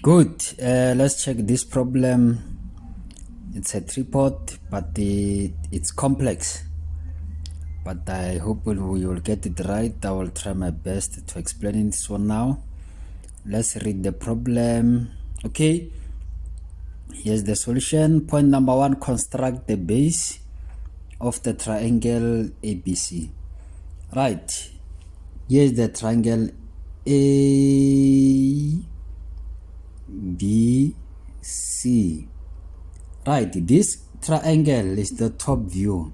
Good. Let's check this problem. It's a tripod, but it's complex. But I hope we will get it right. I will try my best to explain this one now. Let's read the problem. Okay. Here's the solution. Point number 1, construct the base of the triangle ABC. Right. Here's the triangle ABC. Right, this triangle is the top view.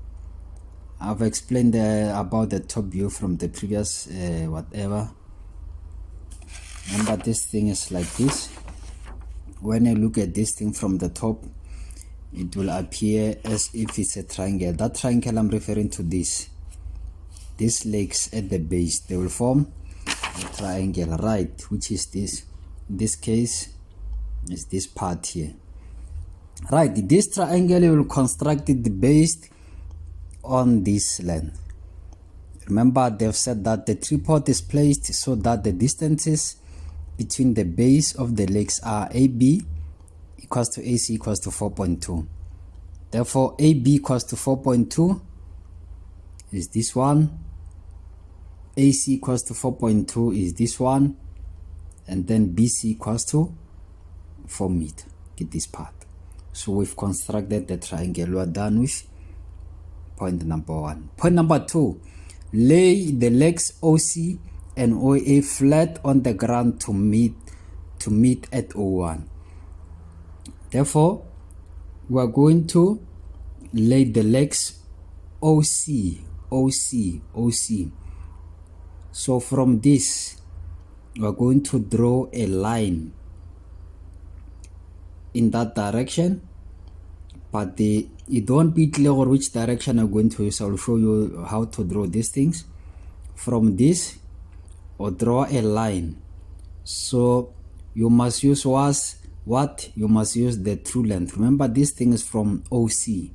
I've explained about the top view from the previous whatever. Remember, this thing is like this. When I look at this thing from the top, it will appear as if it's a triangle. That triangle I'm referring to this. These legs at the base, they will form a triangle, right? Which is this. In this case, is this part here. Right, this triangle will construct it based on this length. Remember, they've said that the tripod is placed so that the distances between the base of the legs are AB equals to AC equals to 4.2. Therefore, AB equals to 4.2 is this one. AC equals to 4.2 is this one. And then BC equals to 4 meters. Get this part. So we've constructed the triangle. We are done with point number 1. Point number 2, lay the legs OC and OA flat on the ground to meet at O1. Therefore, we are going to lay the legs OC. So from this, we are going to draw a line in that direction, but it won't be clear which direction I'm going to use. I'll show you how to draw these things. From this, or draw a line. So you must use what? You must use the true length. Remember, this thing is from OC.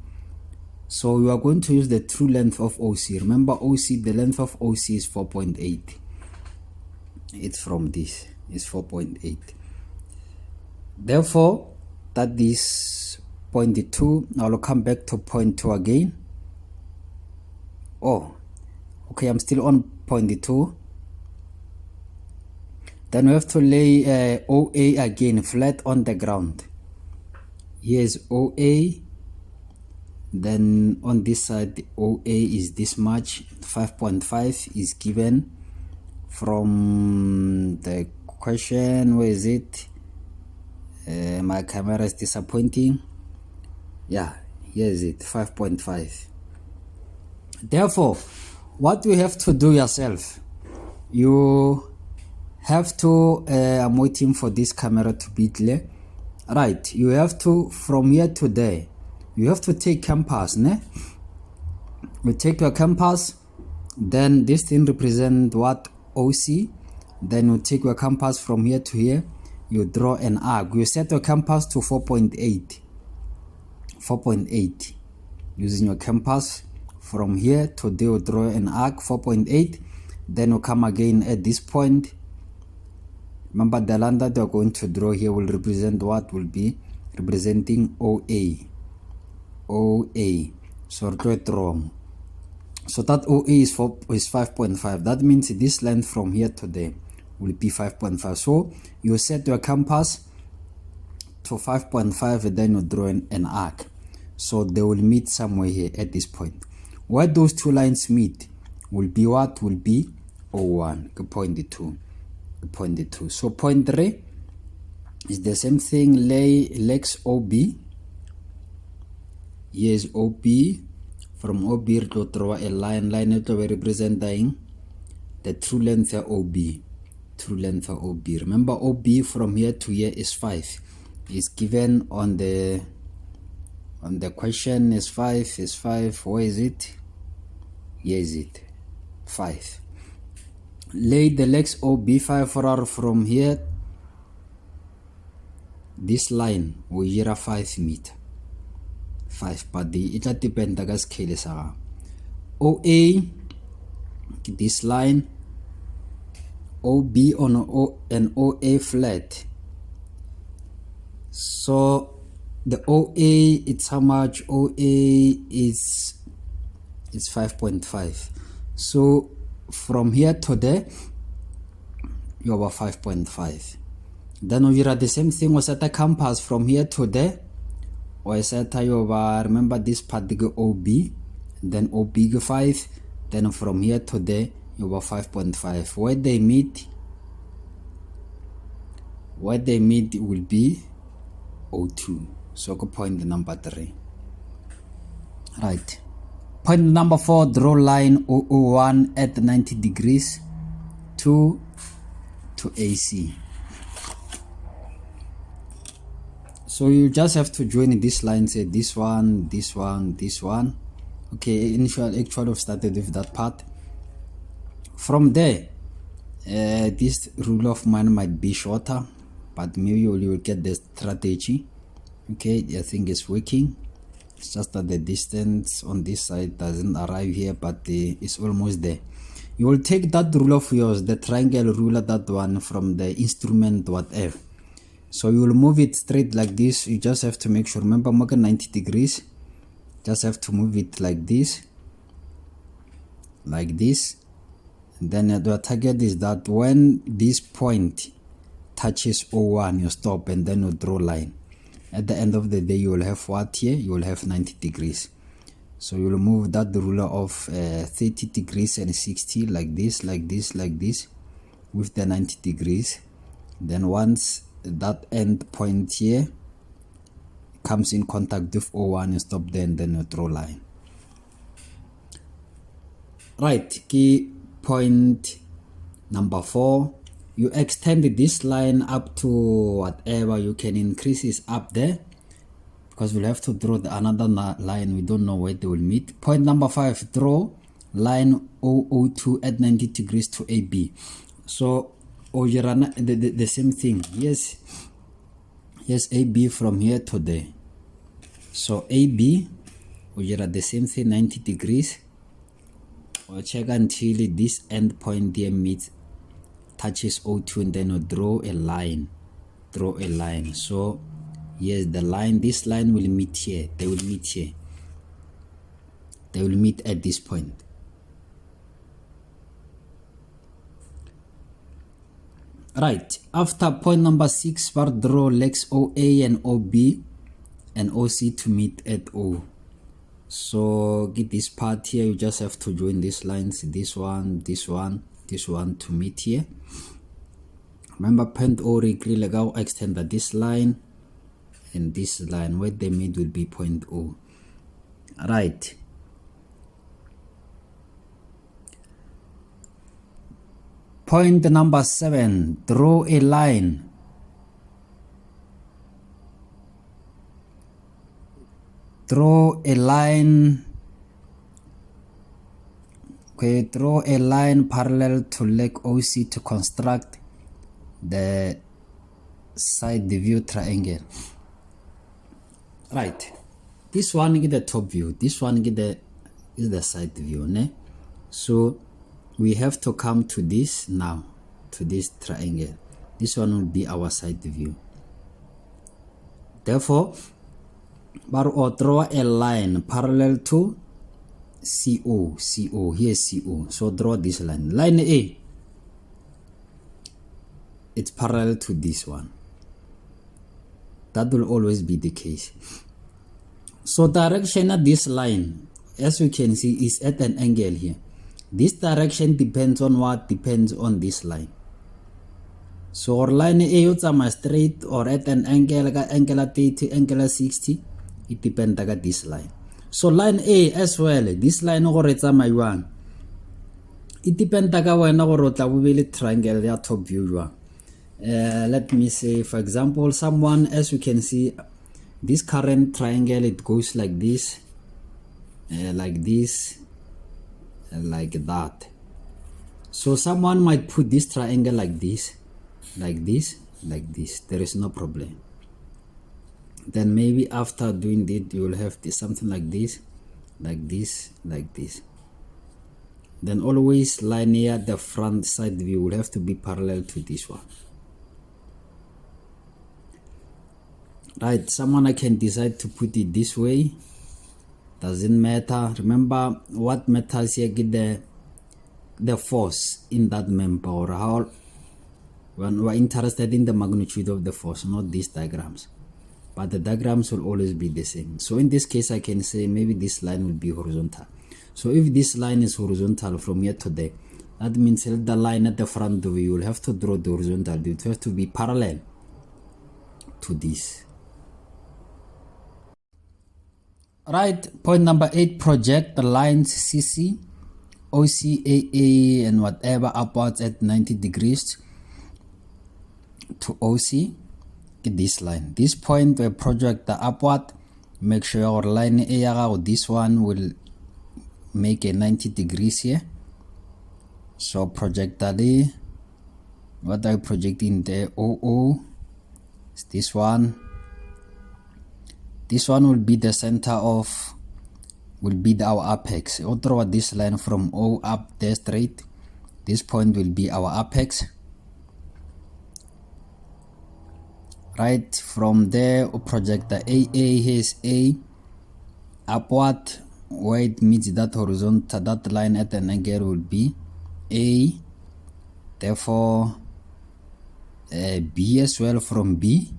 So you are going to use the true length of OC. Remember, OC, the length of OC is 4.8. It's from this. It's 4.8. Therefore, that is point 2. Now I'll come back to point 2 again. Oh, okay, I'm still on point 2. Then we have to lay OA again flat on the ground. Here's OA. Then on this side, the OA is this much. 5.5 is given from the question. Where is it? My camera is disappointing. Yeah, here is it, 5.5. Therefore, what you have to do yourself, you have to, I'm waiting for this camera to be clear. Right, you have to, from here to there, you have to take compass, ne? You take your compass, then this thing represent what? OC. Then you take your compass from here to here, you draw an arc. You set your compass to 4.8. 4.8. Using your compass from here to there, you draw an arc, 4.8. Then you come again at this point. Remember, the line that you are going to draw here will represent what? Will be representing OA. OA. So draw it wrong. So that OA is 5.5. That means this length from here to there will be 5.5. So you set your compass to 5.5 and then you draw an arc. So they will meet somewhere here at this point. Where those two lines meet will be what? Will be O1. Point 2. Point 2. So point 3 is the same thing. Lay legs OB. Here is OB. From OB to draw a line. Line to representing the true length of OB. True length of OB. Remember, OB from here to here is 5. It's given on the question is 5. Is 5. Where is it? Here is it. 5. Lay the legs OB5 for from here. This line will here 5 meters. 5, but it depends on scale sa OA, this line, OB on O and OA flat So the OA, it's how much? OA is 5.5. So from here to there, you have 5.5. Then we are the same thing. We set a compass from here to there. Or set over, remember this part go OB, then OB 5. Then from here to there, you have 5.5. Where they meet will be O2. So go point number 3. Right. Point number 4, draw line O01 at 90 degrees to AC. So you just have to join this line, say this one, this one, this one. Okay, actually I've started with that part. From there, this rule of mine might be shorter, but maybe you will get the strategy. Okay, I think it's working. It's just that the distance on this side doesn't arrive here, but it's almost there. You will take that rule of yours, the triangle ruler, that one from the instrument, whatever. So you will move it straight like this. You just have to make sure, remember, mark 90 degrees. Just have to move it like this. Like this. And then the target is that when this point touches O1, you stop and then you draw line. At the end of the day, you will have what here? You will have 90 degrees. So you will move that ruler of 30 degrees and 60 like this, like this, like this, with the 90 degrees. Then once that end point here comes in contact with O1, you stop there and then you draw line. Right, key point number 4. You extend this line up to whatever you can increase is up there, because we'll have to draw another line. We don't know where they will meet. Point number 5, draw line O02 at 90 degrees to AB. So the same thing. Yes, AB from here to there. So AB, we are the same thing, 90 degrees. We'll check until this end point there meets, touches O2, and then we'll draw a line. So yes, the line, this line will meet here. They will meet here. They will meet at this point. Right, after point number 6, draw legs OA and OB and OC to meet at O. So get this part here, you just have to join these lines, this one, this one, this one to meet here. Remember, point O extend this line and this line, where they meet will be point O. Right. Point number 7, draw a line. Draw a line. Okay, draw a line parallel to leg OC to construct the side view triangle. Right. This one is the top view. This one is the side view. Ne? So we have to come to this now, to this triangle. This one will be our side view. Therefore, or draw a line parallel to CO. Here's CO. So draw this line. Line A, it's parallel to this one. That will always be the case. So direction of this line, as you can see, is at an angle here. This direction depends on what? Depends on this line. So our line A is straight or at an angle, angle 30, angle 60. It depends on this line. So line A as well, this line is one. It depends on when we triangle their top view. Let me say, for example, someone, as you can see, this current triangle, it goes like this, like that. So someone might put this triangle like this, like this, like this. There is no problem. Then maybe after doing it, you will have this, something like this, like this, like this. Then always linear, the front side view will have to be parallel to this one. Right, someone can decide to put it this way, doesn't matter. Remember, what matters here get the force in that member, or how, when we're interested in the magnitude of the force, not these diagrams. But the diagrams will always be the same. So in this case, I can say maybe this line will be horizontal. So if this line is horizontal from here to there, that means the line at the front of you will have to draw the horizontal. It will have to be parallel to this. Right, point number 8, project the lines CC, OC, AA, and whatever upwards at 90 degrees to OC. This line, this point where project the upward, make sure our line A or this one will make a 90 degrees here. So project that, what are you projecting there? OO, it's this one. This one will be the center of, will be our apex. I'll draw this line from O up there straight. This point will be our apex. Right, from there we'll project the AA. Here's A upward, where it meets that horizontal, that line at an angle will be A. Therefore B as well. From B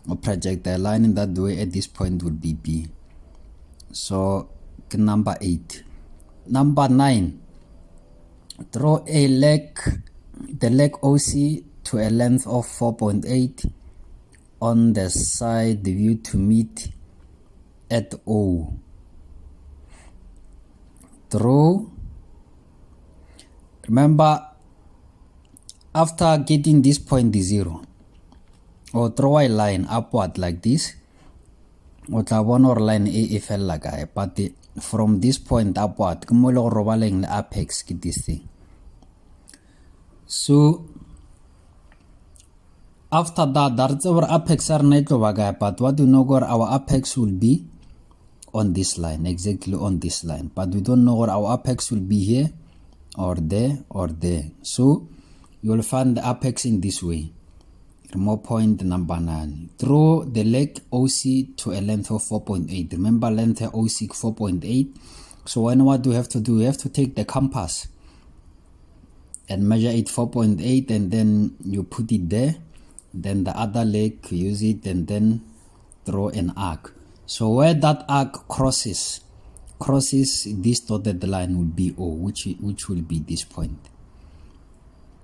we'll project the line in that way at this point will be B. So number 8. Number 9, draw a leg, the leg OC to a length of 4.8 on the side view to meet at O. Draw, remember, after getting this point 0, or draw a line upward like this, or one or line A fell like I, but from this point upward, the apex, get this thing. So after that, that's our apex are not but what do know our apex will be on this line, exactly on this line, but we don't know where our apex will be, here or there or there. So you will find the apex in this way. Remove point number 9. Draw the leg OC to a length of 4.8. Remember, length OC 4.8. So when what do we have to do? We have to take the compass and measure it 4.8, and then you put it there. Then the other leg, use it, and then draw an arc. So where that arc crosses this dotted line will be O, which will be this point.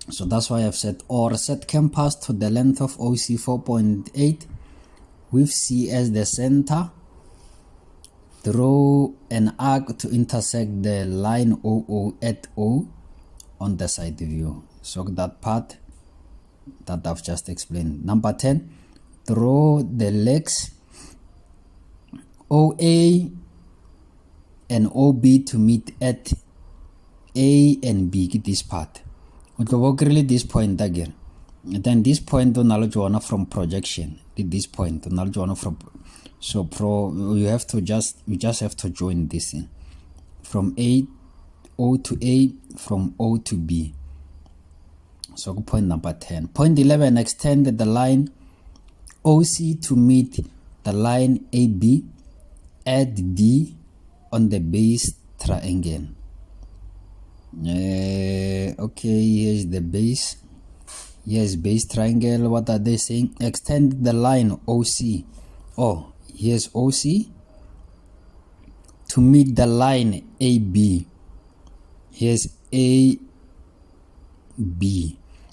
So that's why I've said, or set compass to the length of OC 4.8 with C as the center. Draw an arc to intersect the line OO at O on the side view. So that part that I've just explained. Number 10, draw the legs OA and OB to meet at A and B. Get this part. We can work really this point again. And then this point on knowledge from projection. This point on knowledge from, so you have to just have to join this thing from A, O to A, from O to B. So point number 10. Point 11, extend the line OC to meet the line AB at D on the base triangle. Okay, here's the base. Here's base triangle. What are they saying? Extend the line OC. Oh, here's OC to meet the line AB. Here's AB.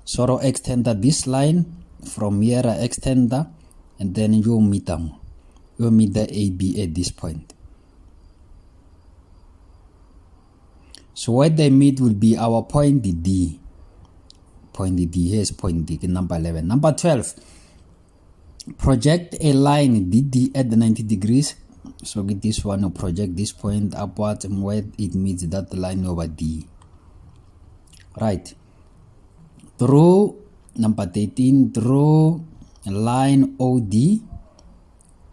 So extend this line from here, extend that, and then you meet them. You meet the AB at this point. So where they meet will be our point D. Point D. Here's point D, number 11. Number 12. Project a line DD at the 90 degrees. So get this one, project this point upwards, and where it meets that line over D. Right. Draw, number 13, draw a line OD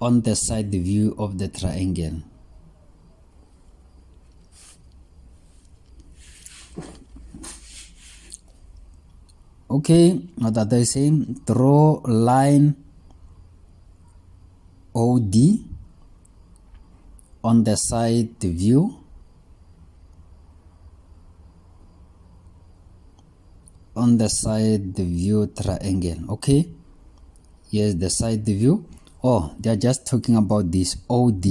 on the side view of the triangle. Okay, what are they saying? Draw line OD on the side view, triangle. Okay, here's the side view. Oh, they're just talking about this OD.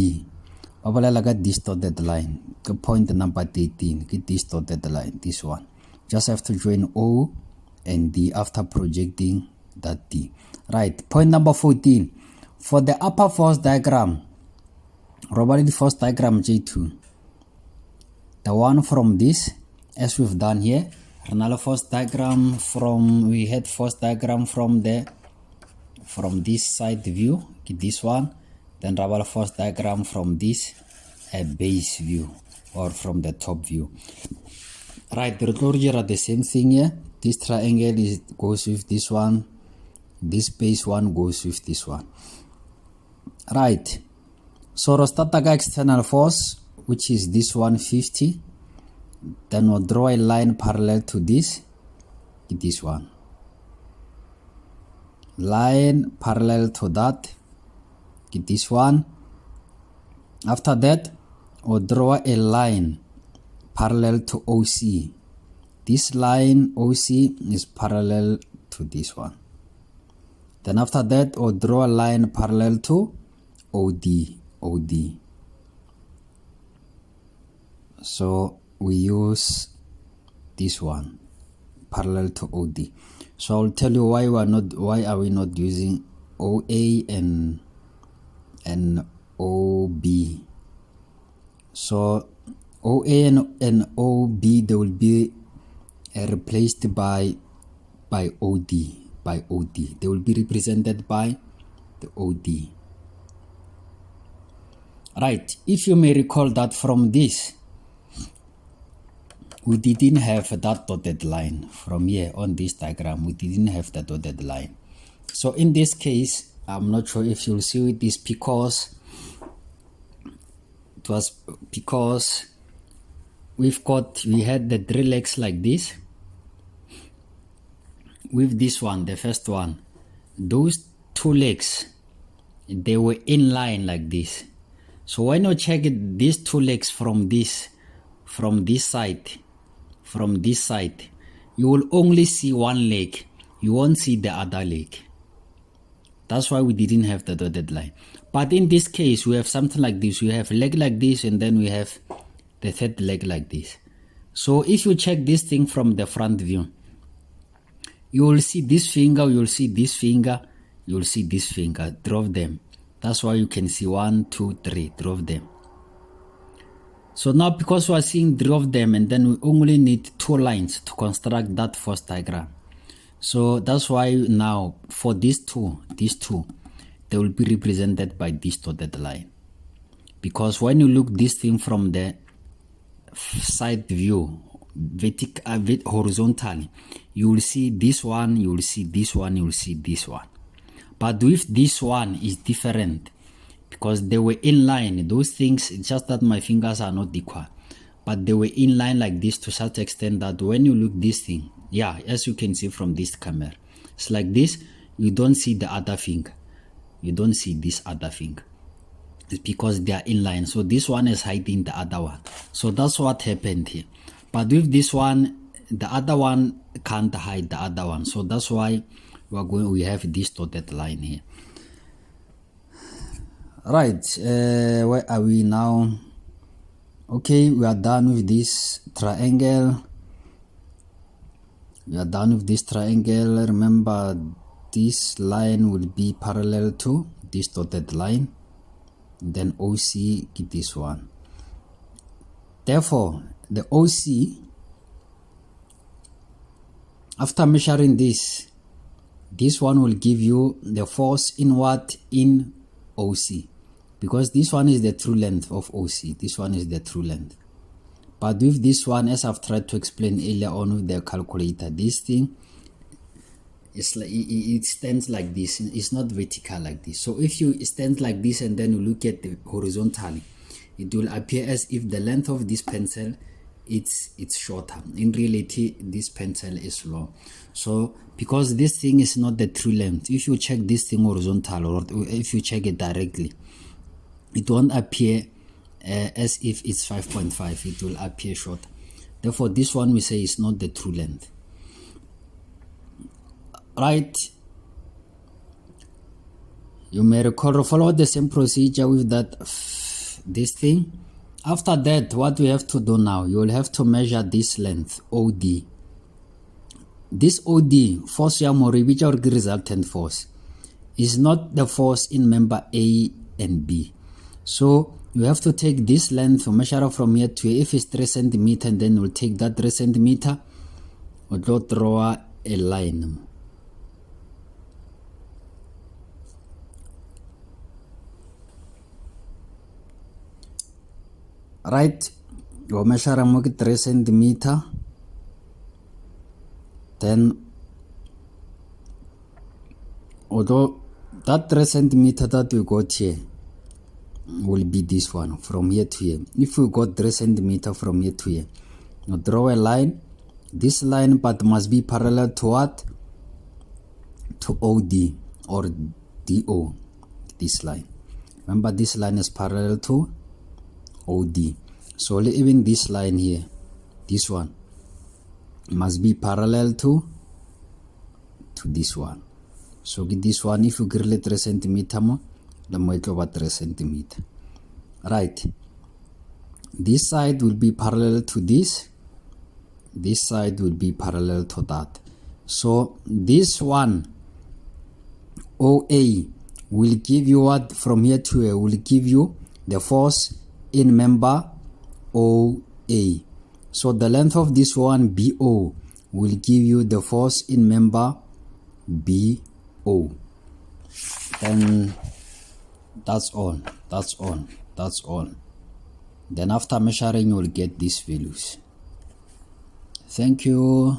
Like this dotted line, point number 13, get this dotted line, this one. Just have to join O and D after projecting that D. Right, point number 14. For the upper force diagram, the force diagram J2, the one from this, as we've done here, another force diagram from, we had force diagram from this side view, get this one, then rubber force diagram from this base view or from the top view. Right, the rotor are the same thing here. This triangle goes with this one, this base one goes with this one. Right, so rostataga external force, which is this 150, then we'll draw a line parallel to this one, line parallel to that, get this one. After that, we'll draw a line parallel to OC. This line OC is parallel to this one. Then after that, we'll draw a line parallel to OD. So we use this one parallel to OD. So I'll tell you why are we not using OA and OB. So OA and OB, they will be replaced by OD. They will be represented by the OD. Right, if you may recall that from this, we didn't have that dotted line from here on this diagram. We didn't have the dotted line. So in this case, I'm not sure if you'll see it is because we had the drill legs like this. With this one, the first one, those two legs, they were in line like this. So when you check it, these two legs from this side, you will only see one leg. You won't see the other leg. That's why we didn't have the dotted line. But in this case, we have something like this. We have leg like this, and then we have the third leg like this. So if you check this thing from the front view, you will see this finger, you will see this finger, you will see this finger. Drop them. That's why you can see 1, 2, 3. Drop them. So now because we are seeing three of them, and then we only need two lines to construct that force diagram. So that's why now for these two, they will be represented by this dotted line. Because when you look this thing from the side view, horizontally, you will see this one, you will see this one, you will see this one. But with this one is different because they were in line. Those things, it's just that my fingers are not equal. But they were in line like this to such extent that when you look this thing, yeah, as you can see from this camera, it's like this, you don't see the other finger. You don't see this other finger. It's because they are in line. So this one is hiding the other one. So that's what happened here. But with this one, the other one can't hide the other one. So that's why we have this dotted line here. Right, where are we now? Okay, we are done with this triangle. Remember, this line will be parallel to this dotted line. Then OC, get this one. Therefore, the OC, after measuring this one will give you the force inward in OC. Because this one is the true length of OC. This one is the true length. But with this one, as I've tried to explain earlier on with the calculator, this thing, it's like, it stands like this. It's not vertical like this. So if you stand like this and then you look at the horizontally, it will appear as if the length of this pencil it's shorter. In reality, this pencil is long. So because this thing is not the true length, if you check this thing horizontal or if you check it directly, it won't appear as if it's 5.5. It will appear shorter. Therefore, this one we say is not the true length. Right? You may recall, follow the same procedure with that this thing. After that, what we have to do now, you will have to measure this length, OD. This OD, force ya which are resultant force, is not the force in member A and B. So you have to take this length, measure from here to here. If it's 3 centimeter, and then we'll take that 3 centimeter, we'll draw a line. Right, you measure 3 centimeter, then although that 3 centimeter that we got here will be this one from here to here. If we got 3 centimeter from here to here, now draw a line. This line but must be parallel to what? To OD or DO. This line. Remember, this line is parallel to OD. So even this line here, this one, must be parallel to this one. So this one, if you grill 3 centimeter more, the more over 3 centimeter. Right. This side will be parallel to this. This side will be parallel to that. So this one, OA, will give you what? From here to here, will give you the force in member OA. So the length of this one, BO, will give you the force in member BO. Then that's all. Then after measuring, you will get these values. Thank you.